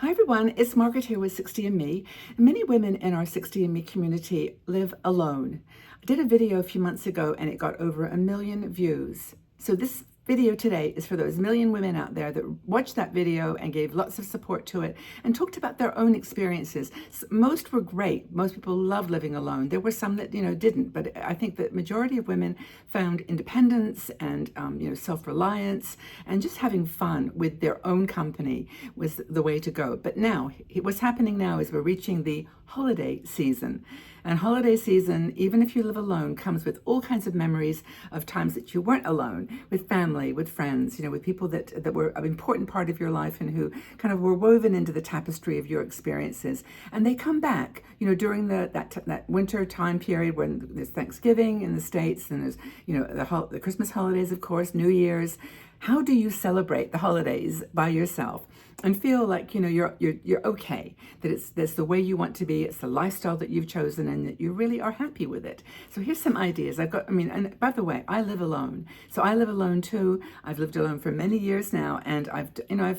Hi everyone, it's Margaret here with 60andMe. Many women in our 60andMe community live alone. I did a video a few months ago and it got over 1 million views. So this video today is for those million women out there that watched that video and gave lots of support to it and talked about their own experiences. Most were great. Most people love living alone. There were some that, didn't, but I think that majority of women found independence and, self-reliance and just having fun with their own company was the way to go. But now, what's happening now is we're reaching the holiday season. And holiday season, even if you live alone, comes with all kinds of memories of times that you weren't alone, with family, with friends, with people that were an important part of your life and who kind of were woven into the tapestry of your experiences. And they come back, during that winter time period when there's Thanksgiving in the States and there's, the Christmas holidays, of course, New Year's. How do you celebrate the holidays by yourself and feel like you're okay, that that's the way you want to be, it's the lifestyle that you've chosen, and that you really are happy with it? So here's some ideas. And by the way, I live alone, so I live alone too. I've lived alone for many years now, and I've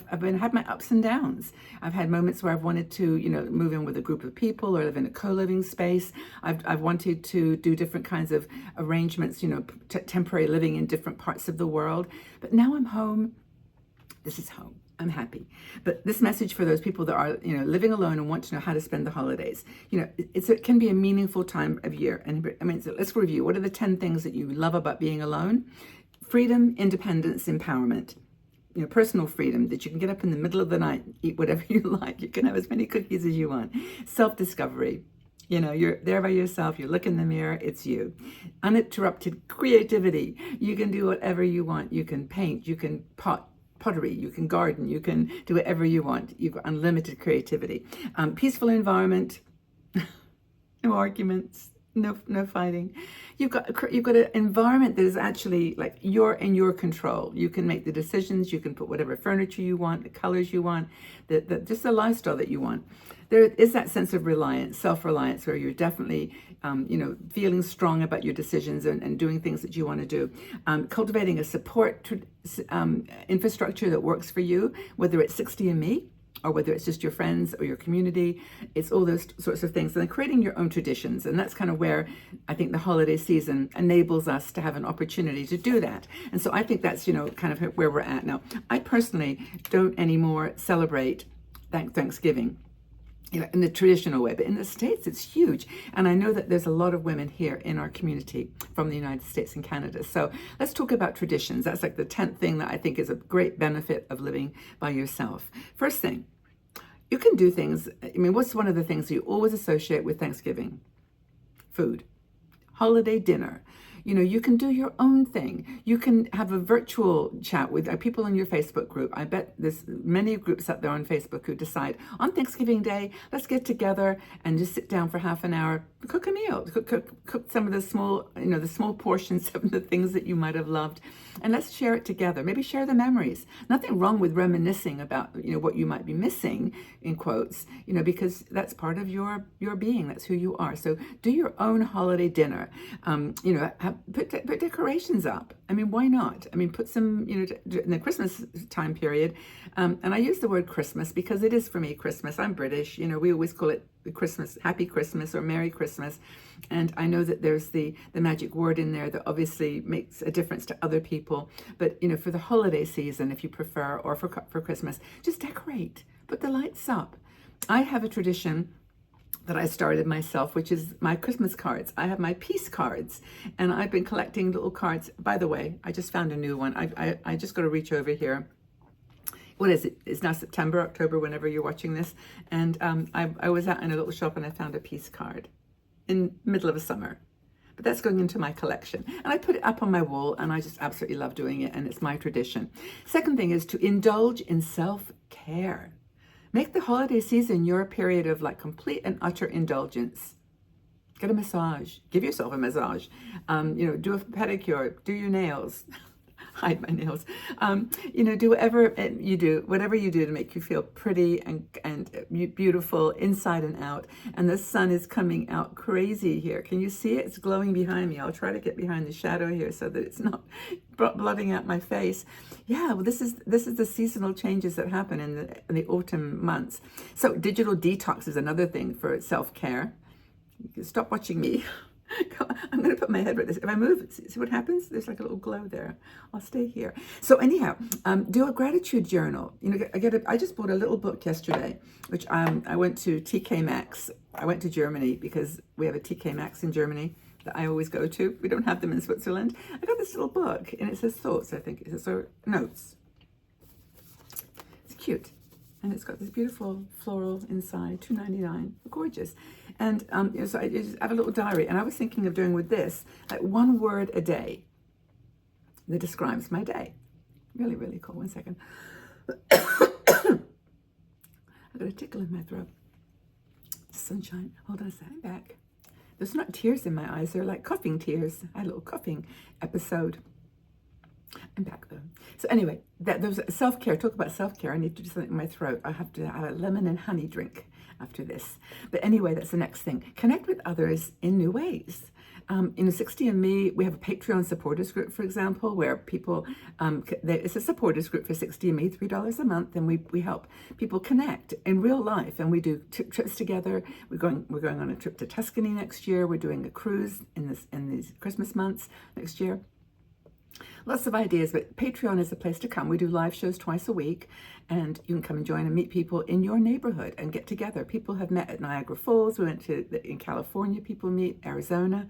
had my ups and downs. I've had moments where I've wanted to move in with a group of people or live in a co-living space. I've wanted to do different kinds of arrangements, temporary living in different parts of the world. But now I'm home. This is home. I'm happy. But this message for those people that are, living alone and want to know how to spend the holidays, it can be a meaningful time of year. And so let's review. What are the 10 things that you love about being alone? Freedom, independence, empowerment. Personal freedom, that you can get up in the middle of the night, eat whatever you like. You can have as many cookies as you want. Self-discovery. You're there by yourself, you look in the mirror, it's you. Uninterrupted creativity. You can do whatever you want. You can paint, you can pottery, you can garden, you can do whatever you want. You've got unlimited creativity. Peaceful environment, no arguments, no fighting. You've got an environment that is actually like you're in your control. You can make the decisions. You can put whatever furniture you want, the colors you want, just the lifestyle that you want. There is that sense of reliance, self-reliance, where you're definitely, feeling strong about your decisions and doing things that you want to do. Cultivating a support infrastructure that works for you, whether it's 60andMe, or whether it's just your friends or your community. It's all those sorts of things. And then creating your own traditions. And that's kind of where I think the holiday season enables us to have an opportunity to do that. And so I think that's, kind of where we're at now. I personally don't anymore celebrate Thanksgiving in the traditional way, but in the States, it's huge. And I know that there's a lot of women here in our community from the United States and Canada. So let's talk about traditions. That's like the 10th thing that I think is a great benefit of living by yourself. First thing, you can do things. What's one of the things you always associate with Thanksgiving? Food. Holiday dinner. You can do your own thing. You can have a virtual chat with people in your Facebook group. I bet there's many groups out there on Facebook who decide on Thanksgiving Day, let's get together and just sit down for half an hour, cook a meal, cook some of the small portions of the things that you might have loved, and let's share it together. Maybe share the memories. Nothing wrong with reminiscing about what you might be missing, in quotes, because that's part of your being. That's who you are. So do your own holiday dinner. Put decorations up. Why not? Put some, in the Christmas time period. And I use the word Christmas because it is for me Christmas. I'm British. We always call it Christmas, Happy Christmas or Merry Christmas. And I know that there's the magic word in there that obviously makes a difference to other people. But, for the holiday season, if you prefer, or for Christmas, just decorate. Put the lights up. I have a tradition that I started myself, which is my Christmas cards. I have my peace cards, and I've been collecting little cards. By the way, I just found a new one. I just got to reach over here. What is it? It's now September, October, whenever you're watching this. And I was out in a little shop and I found a peace card in the middle of a summer. But that's going into my collection. And I put it up on my wall, and I just absolutely love doing it, and it's my tradition. Second thing is to indulge in self-care. Make the holiday season your period of complete and utter indulgence. Get a massage. Give yourself a massage. Do a pedicure. Do your nails. hide my nails. Do whatever you do to make you feel pretty and beautiful inside and out. And the sun is coming out crazy here. Can you see it? It's glowing behind me. I'll try to get behind the shadow here so that it's not blotting out my face. Yeah, well, this is the seasonal changes that happen in the autumn months. So digital detox is another thing for self-care. Stop watching me. I'm going to put my head right this. If I move, see what happens? There's like a little glow there. I'll stay here. So anyhow, do a gratitude journal. I just bought a little book yesterday, which I went to TK Maxx. I went to Germany because we have a TK Maxx in Germany that I always go to. We don't have them in Switzerland. I got this little book and it says thoughts, I think. It says notes. It's cute. And it's got this beautiful floral inside, $2.99, gorgeous. And so I just have a little diary, and I was thinking of doing with this, like one word a day that describes my day. Really, really cool. One second. I've got a tickle in my throat. Sunshine. Hold on a second. I'm back. There's not tears in my eyes. They're like coughing tears. I had a little coughing episode. I'm back though. So anyway, there's self-care. Talk about self-care. I need to do something in my throat. I have to have a lemon and honey drink after this. But anyway, that's the next thing. Connect with others in new ways. 60andMe, we have a Patreon supporters group, for example, where people, it's a supporters group for 60andMe, $3 a month, and we help people connect in real life, and we do trips together. We're going on a trip to Tuscany next year. We're doing a cruise in these Christmas months next year. Lots of ideas, but Patreon is the place to come. We do live shows twice a week, and you can come and join and meet people in your neighborhood and get together. People have met at Niagara Falls. We went in California, people meet, Arizona.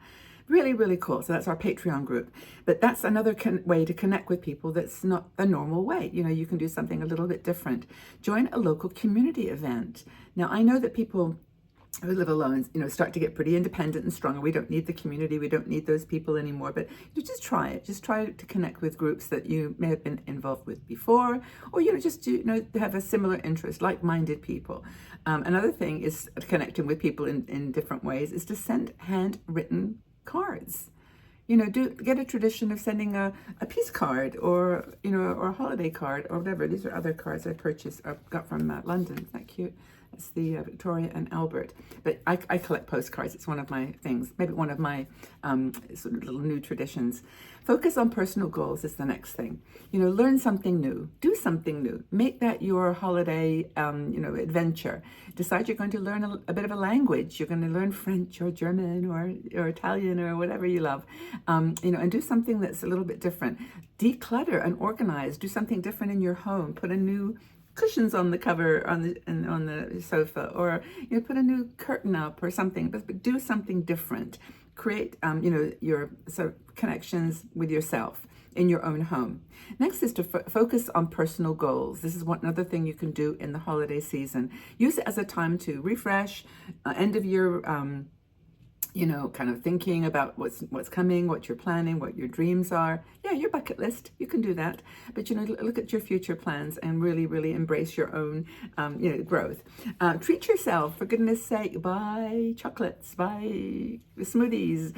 Really, really cool. So that's our Patreon group. But that's another way to connect with people that's not the normal way. You can do something a little bit different. Join a local community event. Now, I know that people who live alone, start to get pretty independent and strong. We don't need the community. We don't need those people anymore. But you just try it. Just try to connect with groups that you may have been involved with before, or just have a similar interest, like-minded people. Another thing is connecting with people in different ways is to send handwritten cards. Get a tradition of sending a peace card or a holiday card or whatever. These are other cards I purchased or got from London. Isn't that cute? It's the Victoria and Albert. But I collect postcards. It's one of my things, maybe one of my sort of little new traditions. Focus on personal goals is the next thing. Learn something new. Do something new. Make that your holiday, adventure. Decide you're going to learn a bit of a language. You're going to learn French or German or Italian or whatever you love. And do something that's a little bit different. Declutter and organize. Do something different in your home. Put a new cushions on the cover on the sofa, or put a new curtain up or something, but do something different. Create your sort of connections with yourself in your own home. Next is to focus on personal goals. This is another thing you can do in the holiday season. Use it as a time to refresh, end of year kind of thinking about what's coming, what you're planning, what your dreams are. Yeah, your bucket list, you can do that. But, look at your future plans and really, really embrace your own, growth. Treat yourself, for goodness sake. Buy chocolates, buy smoothies.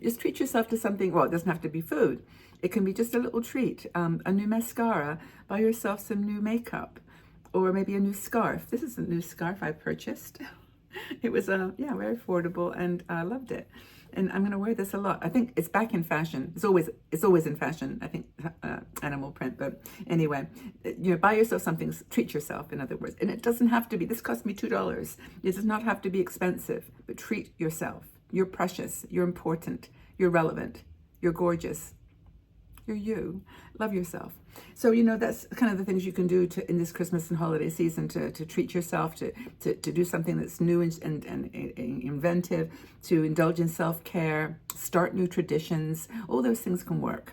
Just treat yourself to something. Well, it doesn't have to be food. It can be just a little treat. A new mascara. Buy yourself some new makeup. Or maybe a new scarf. This is a new scarf I purchased. It was very affordable, and I loved it, and I'm going to wear this a lot. I think it's back in fashion. It's always in fashion, I think, animal print. But anyway, buy yourself something, treat yourself, in other words. And it doesn't have to be, this cost me $2. It does not have to be expensive, but treat yourself. You're precious, you're important, you're relevant, you're gorgeous. You're you. Love yourself. So, that's kind of the things you can do in this Christmas and holiday season to treat yourself, to do something that's new and inventive, to indulge in self-care, start new traditions. All those things can work.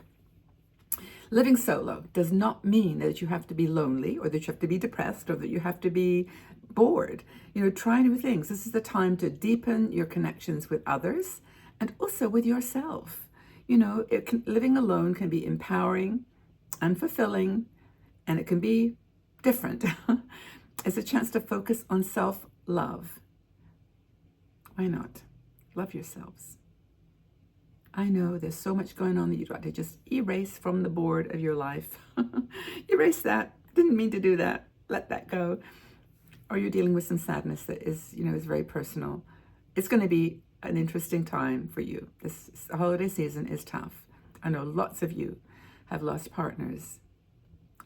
Living solo does not mean that you have to be lonely, or that you have to be depressed, or that you have to be bored. Try new things. This is the time to deepen your connections with others and also with yourself. Living alone can be empowering and fulfilling, and it can be different. It's a chance to focus on self-love. Why not? Love yourselves. I know there's so much going on that you'd like to just erase from the board of your life. Erase that. Didn't mean to do that. Let that go. Or you're dealing with some sadness that is, is very personal. It's going to be an interesting time for you. This holiday season is tough. I know lots of you have lost partners.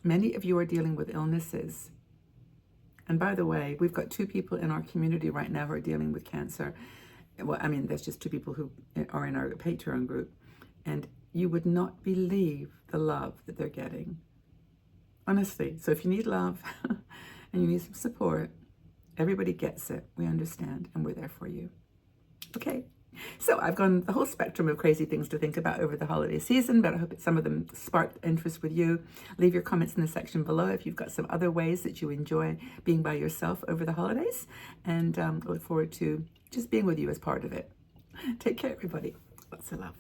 Many of you are dealing with illnesses. And by the way, we've got 2 people in our community right now who are dealing with cancer. Well, I mean, that's just 2 people who are in our Patreon group. And you would not believe the love that they're getting. Honestly. So if you need love and you need some support, everybody gets it. We understand, and we're there for you. Okay. So I've gone the whole spectrum of crazy things to think about over the holiday season, but I hope some of them sparked interest with you. Leave your comments in the section below if you've got some other ways that you enjoy being by yourself over the holidays. And I look forward to just being with you as part of it. Take care, everybody. Lots of love.